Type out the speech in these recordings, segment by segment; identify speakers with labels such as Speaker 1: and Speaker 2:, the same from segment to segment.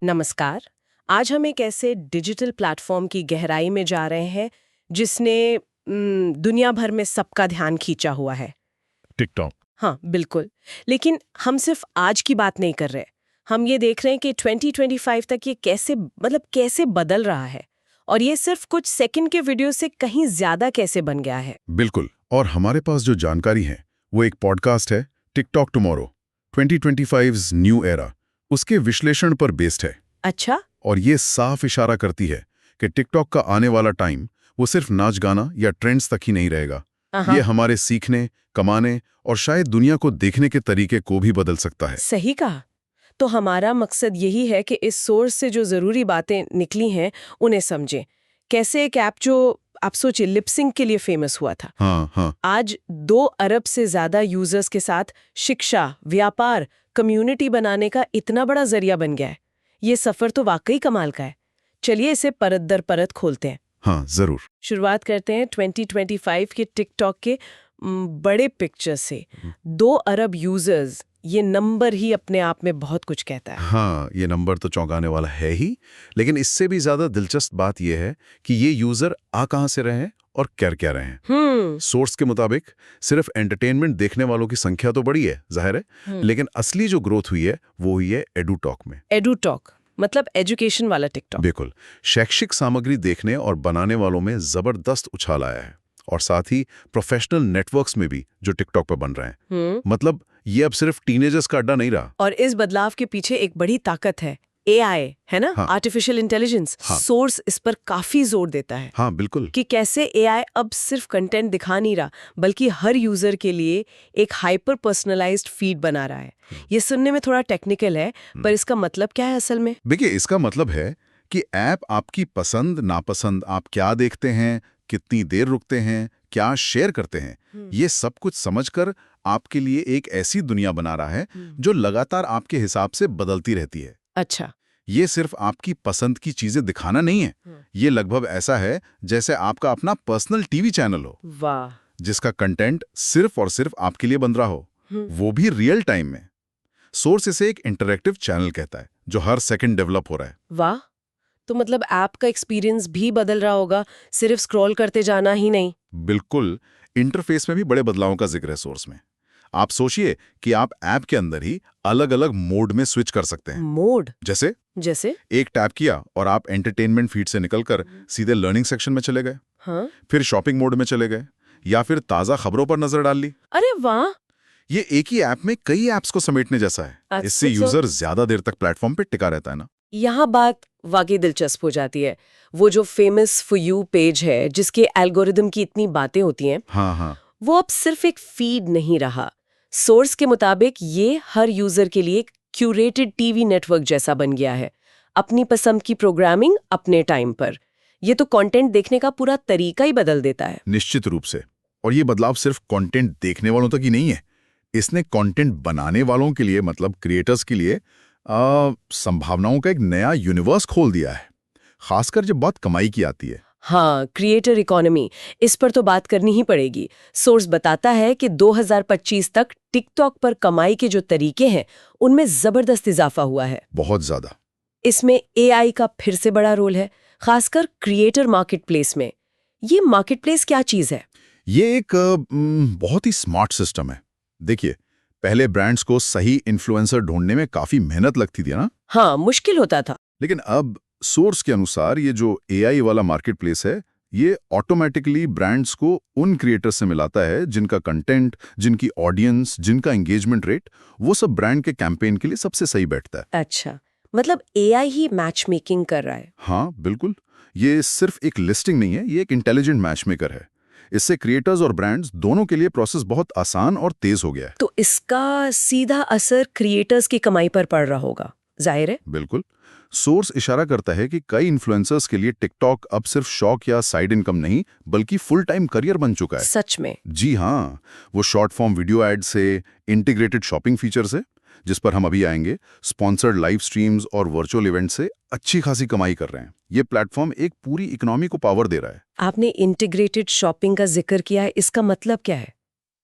Speaker 1: नमस्कार। आज हम एक ऐसे डिजिटल प्लेटफॉर्म की गहराई में जा रहे हैं जिसने दुनिया भर में सबका ध्यान खींचा हुआ है।
Speaker 2: टिकटॉक।
Speaker 1: हाँ, बिल्कुल। लेकिन हम सिर्फ आज की बात नहीं कर रहे। हम ये देख रहे हैं कि 2025 तक ये कैसे बदल रहा है और ये सिर्फ कुछ सेकंड के वीडियो से कहीं ज्यादा कैसे बन गया है।
Speaker 2: बिल्कुल। और हमारे पास जो जानकारी है वो एक पॉडकास्ट है, TikTok tomorrow 2025's new era, उसके विश्लेषण पर बेस्ड है।
Speaker 1: अच्छा।
Speaker 2: और ये साफ इशारा करती है कि टिकटॉक का आने वाला टाइम वो सिर्फ नाच गाना या ट्रेंड्स तक ही नहीं रहेगा। ये हमारे सीखने, कमाने और शायद दुनिया को देखने के तरीके को भी बदल सकता है।
Speaker 1: सही कहा। तो हमारा मकसद यही है कि इस सोर्स से जो जरूरी बातें निकली हैं उन्हें समझें। कैसे एक ऐप जो आप सोचिए लिपसिंक के लिए फेमस हुआ था,
Speaker 2: हाँ।
Speaker 1: आज 2 अरब से ज्यादा यूजर्स के साथ शिक्षा, व्यापार, कम्युनिटी बनाने का इतना बड़ा जरिया बन गया है। ये सफर तो वाकई कमाल का है। चलिए इसे परत दर परत खोलते हैं।
Speaker 2: हाँ, जरूर।
Speaker 1: शुरुआत करते हैं 2025 के टिकटॉक के बड़े पिक्चर से। 2 अरब यूजर्स, ये नंबर ही अपने आप में बहुत कुछ कहता है।
Speaker 2: हाँ, ये नंबर तो चौंकाने वाला है ही, लेकिन इससे भी ज्यादा दिलचस्प बात यह है कि ये यूजर आ कहां से रहे हैं और कर क्या रहे हैं। सोर्स के मुताबिक सिर्फ एंटरटेनमेंट देखने वालों की संख्या तो बड़ी है, जाहिर है, लेकिन असली जो ग्रोथ हुई है वो हुई है एडुटॉक में।
Speaker 1: एडुटॉक मतलब एजुकेशन वाला टिकटॉक।
Speaker 2: बिल्कुल। शैक्षिक सामग्री देखने और बनाने वालों में जबरदस्त उछाल आया है, और साथ ही प्रोफेशनल नेटवर्क्स में भी जो टिकटॉक पर बन रहे हैं। मतलब ये अब सिर्फ टीनेजर्स का अड्डा नहीं रहा।
Speaker 1: और इस बदलाव के पीछे एक बड़ी ताकत है, एआई, है ना?
Speaker 2: हाँ।
Speaker 1: Artificial intelligence.
Speaker 2: हाँ।
Speaker 1: सोर्स इस पर काफी जोर देता है।
Speaker 2: हाँ, बिल्कुल।
Speaker 1: कि कैसे एआई अब सिर्फ कंटेंट दिखा नहीं रहा, बल्कि हर यूजर के लिए एक हाइपर पर्सनलाइज्ड फीड बना रहा है। ये सुनने में थोड़ा टेक्निकल है, पर इसका मतलब क्या है असल में?
Speaker 2: देखिए, इसका मतलब है कि ऐप आपकी पसंद नापसंद, आप क्या देखते हैं, कितनी देर रुकते हैं, क्या शेयर करते हैं, ये सब कुछ समझकर आपके लिए एक ऐसी दुनिया बना रहा है जो लगातार आपके हिसाब से बदलती रहती है।
Speaker 1: अच्छा।
Speaker 2: ये सिर्फ आपकी पसंद की चीजें दिखाना नहीं है, ये लगभग ऐसा है जैसे आपका अपना पर्सनल टीवी चैनल हो।
Speaker 1: वाह।
Speaker 2: जिसका कंटेंट सिर्फ और सिर्फ आपके लिए बन रहा हो, वो भी रियल टाइम में। सोर्स इसे एक इंटरैक्टिव चैनल कहता है जो हर सेकंड डेवलप हो रहा है।
Speaker 1: वाह। तो मतलब ऐप का एक्सपीरियंस भी बदल रहा होगा, सिर्फ स्क्रॉल करते जाना ही नहीं।
Speaker 2: बिल्कुल। इंटरफेस में भी बड़े बदलावों का जिक्र है सोर्स में। आप सोचिए कि आप ऐप के अंदर ही अलग अलग मोड में स्विच कर सकते हैं।
Speaker 1: मोड?
Speaker 2: जैसे एक टैप किया और आप एंटरटेनमेंट फीड से निकलकर सीधे लर्निंग सेक्शन में चले गए।
Speaker 1: हाँ।
Speaker 2: फिर शॉपिंग मोड में चले गए, या फिर ताजा खबरों पर नजर डाल ली।
Speaker 1: अरे वाह।
Speaker 2: ये एक ही ऐप में कई ऐप्स को समेटने जैसा है। इससे यूजर ज्यादा देर तक प्लेटफॉर्म पे टिका रहता है ना।
Speaker 1: यहाँ बात वाकई दिलचस्प हो जाती है। वो जो फेमस फॉर यू पेज है, जिसके एल्गोरिदम की इतनी बातें होती हैं,
Speaker 2: हाँ।
Speaker 1: वो अब सिर्फ एक फीड नहीं रहा। सोर्स के मुताबिक ये हर यूजर के लिए एक क्यूरेटेड टीवी नेटवर्क जैसा बन गया है। अपनी पसंद की प्रोग्रामिंग अपने टाइम पर। ये तो कंटेंट देखने का पूरा तरीका ही बदल देता है।
Speaker 2: निश्चित रूप से। और ये बदलाव सिर्फ कंटेंट देखने वालों तक ही नहीं है, इसने कंटेंट बनाने वालों के लिए, मतलब क्रिएटर्स के लिए संभावनाओं का एक नया यूनिवर्स खोल दिया है, खासकर जब बात कमाई की आती है।
Speaker 1: हाँ, क्रिएटर इकोनॉमी, इस पर तो बात करनी ही पड़ेगी। सोर्स बताता है कि 2025 तक टिकटॉक पर कमाई के जो तरीके हैं उनमें जबरदस्त इजाफा हुआ है।
Speaker 2: बहुत ज्यादा।
Speaker 1: इसमें एआई का फिर से बड़ा रोल है, खासकर क्रिएटर मार्केटप्लेस में। ये मार्केटप्लेस क्या चीज है?
Speaker 2: ये एक बहुत ही स्मार्ट सिस्टम है। देखिए, पहले ब्रांड्स को सही इन्फ्लुएंसर ढूंढने में काफी मेहनत लगती थी ना।
Speaker 1: हाँ, मुश्किल होता था।
Speaker 2: लेकिन अब सोर्स के अनुसार ये जो एआई वाला मार्केटप्लेस है, ये ऑटोमेटिकली ब्रांड्स को उन क्रिएटर्स से मिलाता है जिनका कंटेंट, जिनकी ऑडियंस, जिनका एंगेजमेंट रेट, वो सब ब्रांड के कैंपेन के लिए सबसे सही बैठता है।
Speaker 1: अच्छा, मतलब एआई ही मैच मेकिंग कर रहा है।
Speaker 2: हाँ, बिल्कुल। ये सिर्फ एक लिस्टिंग नहीं है, ये एक इंटेलिजेंट मैच मेकर है। इससे क्रिएटर्स और ब्रांड्स दोनों के लिए प्रोसेस बहुत आसान और तेज हो गया है।
Speaker 1: तो इसका सीधा असर क्रिएटर्स की कमाई पर पड़ रहा होगा, जाहिर है।
Speaker 2: बिल्कुल। सोर्स इशारा करता है कि कई इन्फ्लुएंसर्स के लिए टिकटॉक अब सिर्फ शौक या साइड इनकम नहीं, बल्कि फुल टाइम करियर बन चुका है।
Speaker 1: सच में?
Speaker 2: जी हाँ। वो शॉर्ट फॉर्म वीडियो एड से, इंटीग्रेटेड शॉपिंग फीचर से, जिस पर हम अभी आएंगे, स्पॉन्सर्ड लाइव स्ट्रीम्स और वर्चुअल इवेंट से अच्छी खासी कमाई कर रहे हैं। ये प्लेटफॉर्म एक पूरी इकोनॉमी को पावर दे रहा है।
Speaker 1: आपने इंटीग्रेटेड शॉपिंग का जिक्र किया है, इसका मतलब क्या है?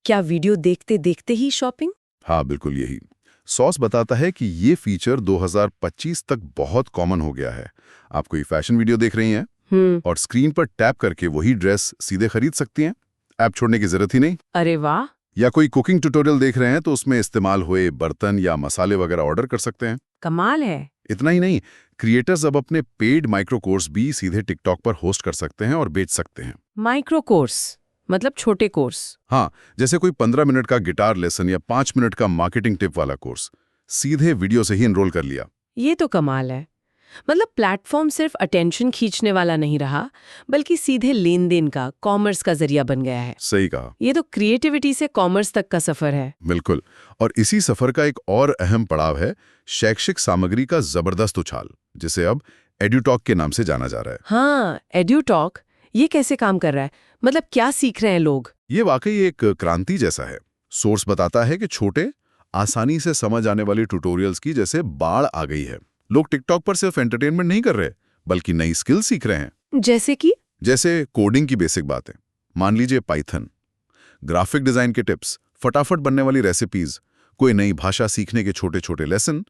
Speaker 1: क्या वीडियो देखते देखते ही शॉपिंग?
Speaker 2: हाँ, बिल्कुल यही। सॉस बताता है कि ये फीचर 2025 तक बहुत कॉमन हो गया है। आप कोई फैशन वीडियो देख रही हैं और स्क्रीन पर टैप करके वही ड्रेस सीधे खरीद सकती हैं, ऐप छोड़ने की जरूरत ही नहीं।
Speaker 1: अरे वाह।
Speaker 2: या कोई कुकिंग ट्यूटोरियल देख रहे हैं तो उसमें इस्तेमाल हुए बर्तन या मसाले वगैरह ऑर्डर कर सकते हैं।
Speaker 1: कमाल है।
Speaker 2: इतना ही नहीं, क्रिएटर्स अब अपने पेड माइक्रो कोर्स भी सीधे टिकटॉक पर होस्ट कर सकते हैं और बेच सकते हैं।
Speaker 1: माइक्रो कोर्स मतलब छोटे कोर्स?
Speaker 2: हाँ, जैसे कोई 15 मिनट का गिटार लेसन या 5 मिनट का मार्केटिंग टिप वाला कोर्स सीधे वीडियो से ही एनरोल कर लिया।
Speaker 1: ये तो कमाल है। मतलब प्लेटफॉर्म सिर्फ अटेंशन खींचने वाला नहीं रहा, बल्कि सीधे लेन देन का, कॉमर्स का जरिया बन गया है।
Speaker 2: सही कहा।
Speaker 1: ये तो क्रिएटिविटी से कॉमर्स तक का सफर है।
Speaker 2: बिल्कुल। और इसी सफर का एक और अहम पड़ाव है शैक्षिक सामग्री का जबरदस्त उछाल, जिसे अब एड्यूटॉक के नाम से जाना जा रहा है।
Speaker 1: हाँ, एड्यूटॉक, ये कैसे काम कर रहा है? मतलब क्या सीख रहे हैं लोग?
Speaker 2: ये वाकई एक क्रांति जैसा है। सोर्स बताता है कि छोटे, आसानी से समझ आने वाली ट्यूटोरियल्स की जैसे बाढ़ आ गई है। लोग टिकटॉक पर सिर्फ एंटरटेनमेंट नहीं कर रहे, बल्कि नई स्किल सीख रहे हैं।
Speaker 1: जैसे कि?
Speaker 2: जैसे कोडिंग की बेसिक बातें, मान लीजिए पाइथन, ग्राफिक डिजाइन के टिप्स, फटाफट बनने वाली रेसिपीज, कोई नई भाषा सीखने के छोटे छोटे लेसन,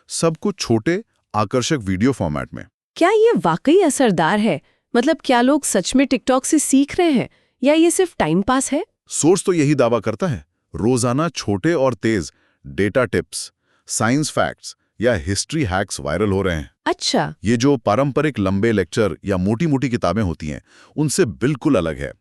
Speaker 2: सब कुछ छोटे आकर्षक वीडियो फॉर्मेट में।
Speaker 1: क्या ये वाकई असरदार है? मतलब क्या लोग सच में टिकटॉक से सीख रहे हैं या ये सिर्फ टाइम पास है?
Speaker 2: सोर्स तो यही दावा करता है। रोजाना छोटे और तेज डेटा टिप्स, साइंस फैक्ट्स या हिस्ट्री हैक्स वायरल हो रहे हैं।
Speaker 1: अच्छा।
Speaker 2: ये जो पारंपरिक लंबे लेक्चर या मोटी मोटी किताबें होती हैं, उनसे बिल्कुल अलग है।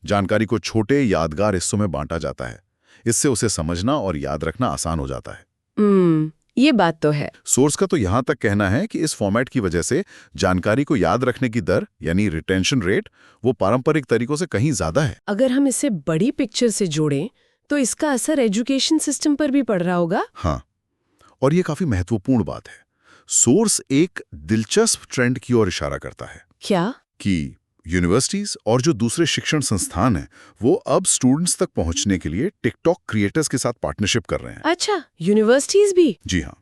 Speaker 2: जानकारी को छोटे यादगार हिस्सों में बांटा जाता है। इससे उसे समझना और याद रखना आसान हो जाता है।
Speaker 1: ये बात तो है।
Speaker 2: सोर्स का तो यहां तक कहना है कि इस फॉर्मेट की वजह से जानकारी को याद रखने की दर यानी रिटेंशन रेट वो पारंपरिक तरीकों से कहीं ज्यादा है।
Speaker 1: अगर हम इसे बड़ी पिक्चर से जोड़ें तो इसका असर एजुकेशन सिस्टम पर भी पड़ रहा होगा।
Speaker 2: हाँ, और ये काफी महत्वपूर्ण बात है। सोर्स एक दिलचस्प ट्रेंड की ओर इशारा करता है।
Speaker 1: क्या?
Speaker 2: कि यूनिवर्सिटीज और जो दूसरे शिक्षण संस्थान हैं, वो अब स्टूडेंट्स तक पहुंचने के लिए टिकटॉक क्रिएटर्स के साथ पार्टनरशिप कर रहे हैं।
Speaker 1: अच्छा, यूनिवर्सिटीज भी?
Speaker 2: जी हाँ,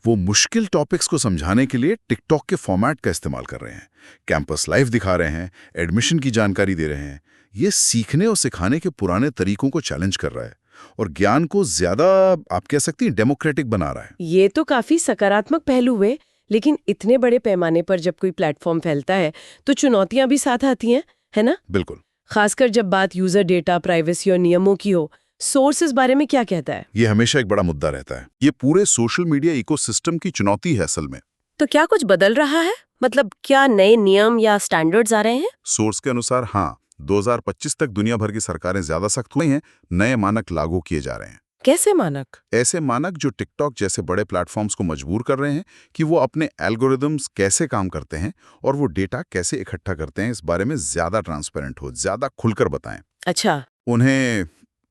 Speaker 2: वो मुश्किल टॉपिक्स को समझाने के लिए टिकटॉक के फॉर्मेट का इस्तेमाल कर रहे हैं, कैंपस लाइव दिखा रहे हैं, एडमिशन की जानकारी दे रहे हैं। ये सीखने और सिखाने के पुराने तरीकों को चैलेंज कर रहा है और ज्ञान को ज्यादा, आप कह सकती हैं, डेमोक्रेटिक बना रहा है।
Speaker 1: ये तो काफी सकारात्मक पहलू हुए, लेकिन इतने बड़े पैमाने पर जब कोई प्लेटफॉर्म फैलता है तो चुनौतियां भी साथ आती हैं, है ना?
Speaker 2: बिल्कुल।
Speaker 1: खासकर जब बात यूजर डेटा, प्राइवेसी और नियमों की हो। सोर्स इस बारे में क्या कहता है?
Speaker 2: ये हमेशा एक बड़ा मुद्दा रहता है। ये पूरे सोशल मीडिया इकोसिस्टम की चुनौती है असल में।
Speaker 1: तो क्या कुछ बदल रहा है? मतलब क्या नए नियम या स्टैंडर्ड्स आ रहे हैं?
Speaker 2: सोर्स के अनुसार हाँ, 2025 तक दुनिया भर की सरकारें ज्यादा सख्त हुई हैं, नए मानक लागू किए जा रहे हैं।
Speaker 1: कैसे मानक?
Speaker 2: ऐसे मानक जो टिकटॉक जैसे बड़े प्लेटफॉर्म्स को मजबूर कर रहे हैं कि वो अपने एल्गोरिदम्स कैसे काम करते हैं और वो डेटा कैसे इकट्ठा करते हैं, इस बारे में ज्यादा ट्रांसपेरेंट हो, ज्यादा खुलकर बताएं।
Speaker 1: अच्छा।
Speaker 2: उन्हें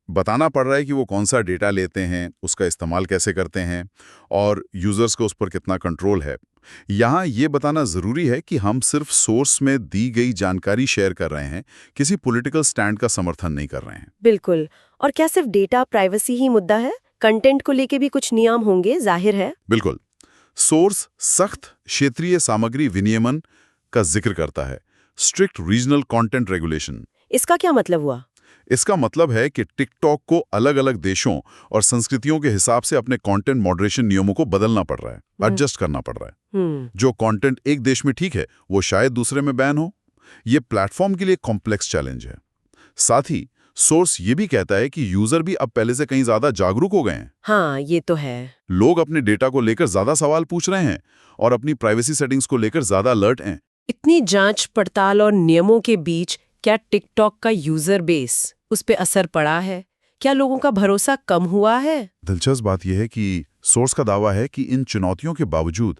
Speaker 2: बताना पड़ रहा है कि वो कौन सा डेटा लेते हैं, उसका इस्तेमाल कैसे करते हैं और यूजर्स को उस पर कितना कंट्रोल है। यहाँ ये बताना जरूरी है कि हम सिर्फ सोर्स में दी गई जानकारी शेयर कर रहे हैं, किसी पॉलिटिकल स्टैंड का समर्थन नहीं कर रहे हैं।
Speaker 1: बिल्कुल। और क्या सिर्फ डेटा प्राइवेसी ही मुद्दा है? कंटेंट को लेके भी कुछ नियम होंगे, जाहिर है।
Speaker 2: बिल्कुल। सोर्स सख्त क्षेत्रीय सामग्री विनियमन का जिक्र करता है, स्ट्रिक्ट रीजनल कंटेंट रेगुलेशन।
Speaker 1: इसका क्या मतलब हुआ?
Speaker 2: इसका मतलब है कि टिकटॉक को अलग अलग देशों और संस्कृतियों के हिसाब से अपने कंटेंट मॉडरेशन नियमों को बदलना पड़ रहा है, एडजस्ट करना पड़ रहा है। जो कंटेंट एक देश में ठीक है, वो शायद दूसरे में बैन हो। ये प्लेटफॉर्म के लिए कॉम्प्लेक्स चैलेंज है। साथ ही सोर्स ये भी कहता है कि यूजर भी अब पहले से कहीं ज्यादा जागरूक हो गए हैं।
Speaker 1: हाँ, ये तो है।
Speaker 2: लोग अपने डेटा को लेकर ज्यादा सवाल पूछ रहे हैं और अपनी प्राइवेसी सेटिंग्स को लेकर ज्यादा अलर्ट हैं।
Speaker 1: इतनी जांच पड़ताल और नियमों के बीच क्या टिकटॉक का यूजर बेस, उस पे असर पड़ा है? क्या लोगों का भरोसा कम हुआ है?
Speaker 2: दिलचस्प बात यह है कि सोर्स का दावा है कि इन चुनौतियों के बावजूद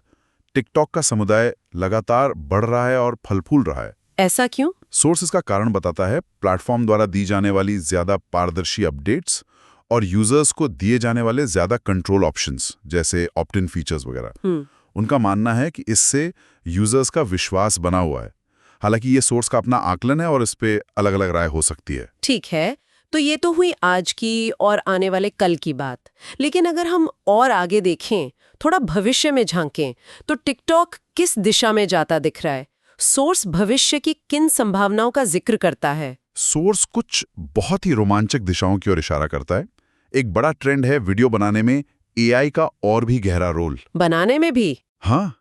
Speaker 2: टिकटॉक का समुदाय लगातार बढ़ रहा है और फल फूल रहा है।
Speaker 1: ऐसा क्यों?
Speaker 2: सोर्स इसका कारण बताता है प्लेटफॉर्म द्वारा दी जाने वाली ज्यादा पारदर्शी अपडेट्स और यूजर्स को दिए जाने वाले ज्यादा कंट्रोल ऑप्शंस, जैसे ऑप्ट इन फीचर्स वगैरह। उनका मानना है कि इससे यूजर्स का विश्वास बना हुआ है। हालांकि ये सोर्स का अपना आकलन है और इस पे अलग अलग राय हो सकती है।
Speaker 1: ठीक है, तो ये तो हुई आज की और आने वाले कल की बात। लेकिन अगर हम और आगे देखें, थोड़ा भविष्य में झांकें, तो टिकटॉक किस दिशा में जाता दिख रहा है? सोर्स भविष्य की किन संभावनाओं का जिक्र करता है?
Speaker 2: सोर्स कुछ बहुत ही रोमांचक दिशाओं की ओर इशारा करता है। एक बड़ा ट्रेंड है वीडियो बनाने में एआई का और भी गहरा रोल।
Speaker 1: बनाने में भी?
Speaker 2: हाँ,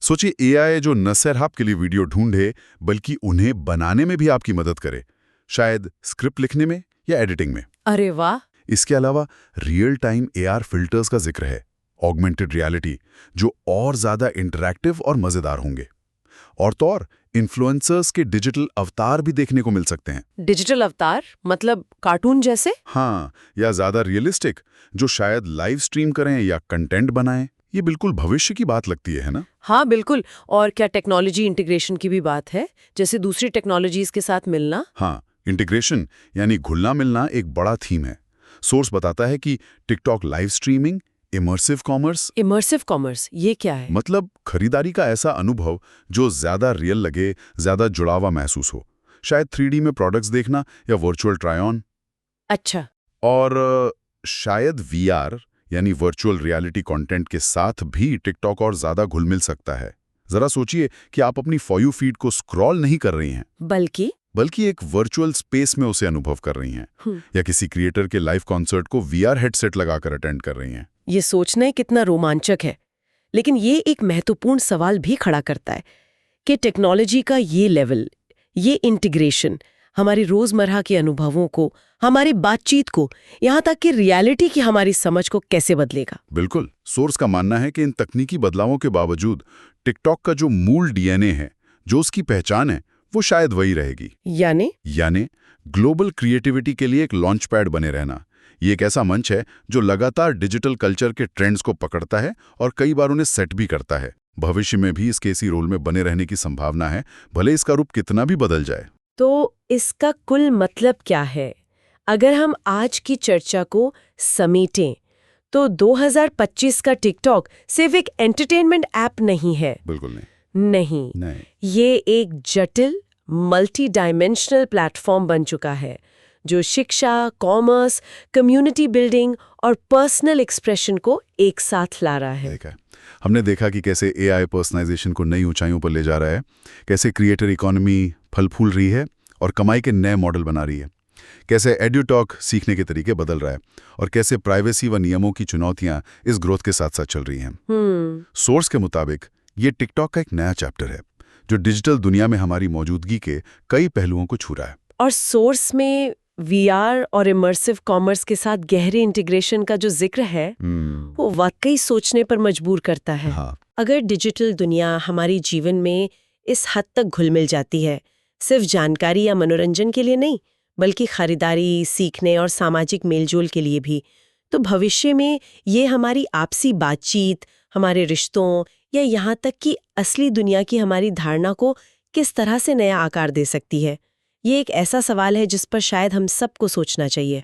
Speaker 2: सोचिए एआई जो न सिर्फ आपके लिए वीडियो ढूंढे बल्कि उन्हें बनाने में भी आपकी मदद करे, शायद स्क्रिप्ट लिखने में या एडिटिंग में।
Speaker 1: अरे वाह!
Speaker 2: इसके अलावा रियल टाइम एआर फिल्टर्स का जिक्र है, ऑगमेंटेड रियलिटी, जो और ज्यादा इंटरैक्टिव और मजेदार होंगे। और तो और इन्फ्लुएंसर्स के डिजिटल अवतार भी देखने को मिल सकते हैं।
Speaker 1: डिजिटल अवतार मतलब कार्टून जैसे?
Speaker 2: हाँ, या ज्यादा रियलिस्टिक, जो शायद लाइव स्ट्रीम करें या कंटेंट बनाएं। ये बिल्कुल भविष्य की बात लगती है ना?
Speaker 1: हाँ बिल्कुल। और क्या टेक्नोलॉजी इंटीग्रेशन की भी बात है, जैसे दूसरी टेक्नोलॉजीज के साथ मिलना?
Speaker 2: हाँ, इंटीग्रेशन यानी घुलना मिलना एक बड़ा थीम है। सोर्स बताता है कि TikTok live streaming, immersive commerce
Speaker 1: ये क्या है?
Speaker 2: मतलब खरीदारी का ऐसा अनुभव जो ज्यादा रियल लगे, ज्यादा जुड़ावा महसूस हो। शायद 3D में प्रोडक्ट्स देखना या वर्चुअल ट्राई ऑन।
Speaker 1: अच्छा।
Speaker 2: और शायद VR यानी वर्चुअल रियलिटी कंटेंट के साथ भी टिकटॉक और ज्यादा घुल मिल सकता है। जरा सोचिए कि आप अपनी फॉर यू फीड को स्क्रॉल नहीं कर रही हैं, बल्कि एक वर्चुअल स्पेस में उसे अनुभव कर रही हैं, या किसी क्रिएटर के लाइव कॉन्सर्ट को VR हेडसेट लगाकर अटेंड कर रही हैं।
Speaker 1: ये सोचना ही कितना रोमांचक है। लेकिन ये एक महत्वपूर्ण सवाल भी खड़ा करता है कि टेक्नोलॉजी का ये लेवल, ये इंटीग्रेशन हमारी रोजमर्रा के अनुभवों को, हमारी बातचीत को, यहाँ तक कि रियलिटी की हमारी समझ को कैसे बदलेगा।
Speaker 2: बिल्कुल। सोर्स का मानना है कि इन तकनीकी बदलावों के बावजूद टिकटॉक का जो मूल DNA है, जो उसकी पहचान है, वो शायद वही रहेगी। यानी ग्लोबल क्रिएटिविटी के लिए एक लॉन्च पैड बने रहना। ये एक ऐसा मंच है जो लगातार डिजिटल कल्चर के ट्रेंड्स को पकड़ता है और कई बार उन्हें सेट भी करता है। भविष्य में भी इसके इसी रोल में बने रहने की संभावना है, भले इसका रूप कितना भी बदल जाए।
Speaker 1: तो इसका कुल मतलब क्या है? अगर हम आज की चर्चा को समेटें तो 2025 का टिकटॉक सिर्फ एक एंटरटेनमेंट ऐप नहीं है।
Speaker 2: बिल्कुल नहीं।
Speaker 1: ये एक जटिल मल्टी डायमेंशनल प्लेटफॉर्म बन चुका है जो शिक्षा, कॉमर्स, कम्युनिटी बिल्डिंग और पर्सनल एक्सप्रेशन को एक साथ ला रहा है।
Speaker 2: हमने देखा कि कैसे AI पर्सनलाइजेशन को नई ऊंचाइयों पर ले जा रहा है, कैसे क्रिएटर इकोनॉमी फल फूल रही है और कमाई के नए मॉडल बना रही है, कैसे एड्यूटॉक सीखने के तरीके बदल रहा है, और कैसे प्राइवेसी व नियमों की चुनौतियां इस ग्रोथ के साथ साथ चल रही हैं। सोर्स के मुताबिक ये टिकटॉक का एक नया चैप्टर है जो डिजिटल दुनिया में हमारी मौजूदगी के कई पहलुओं को छू रहा है।
Speaker 1: और सोर्स में VR और इमर्सिव कॉमर्स के साथ गहरे इंटीग्रेशन का जो जिक्र है वो वाकई सोचने पर मजबूर करता है।
Speaker 2: हाँ।
Speaker 1: अगर डिजिटल दुनिया हमारी जीवन में इस हद तक घुल मिल जाती है, सिर्फ जानकारी या मनोरंजन के लिए नहीं बल्कि खरीदारी, सीखने और सामाजिक मेलजोल के लिए भी, तो भविष्य में ये हमारी आपसी बातचीत, हमारे रिश्तों या यहाँ तक कि असली दुनिया की हमारी धारणा को किस तरह से नया आकार दे सकती है। ये एक ऐसा सवाल है जिस पर शायद हम सबको सोचना चाहिए।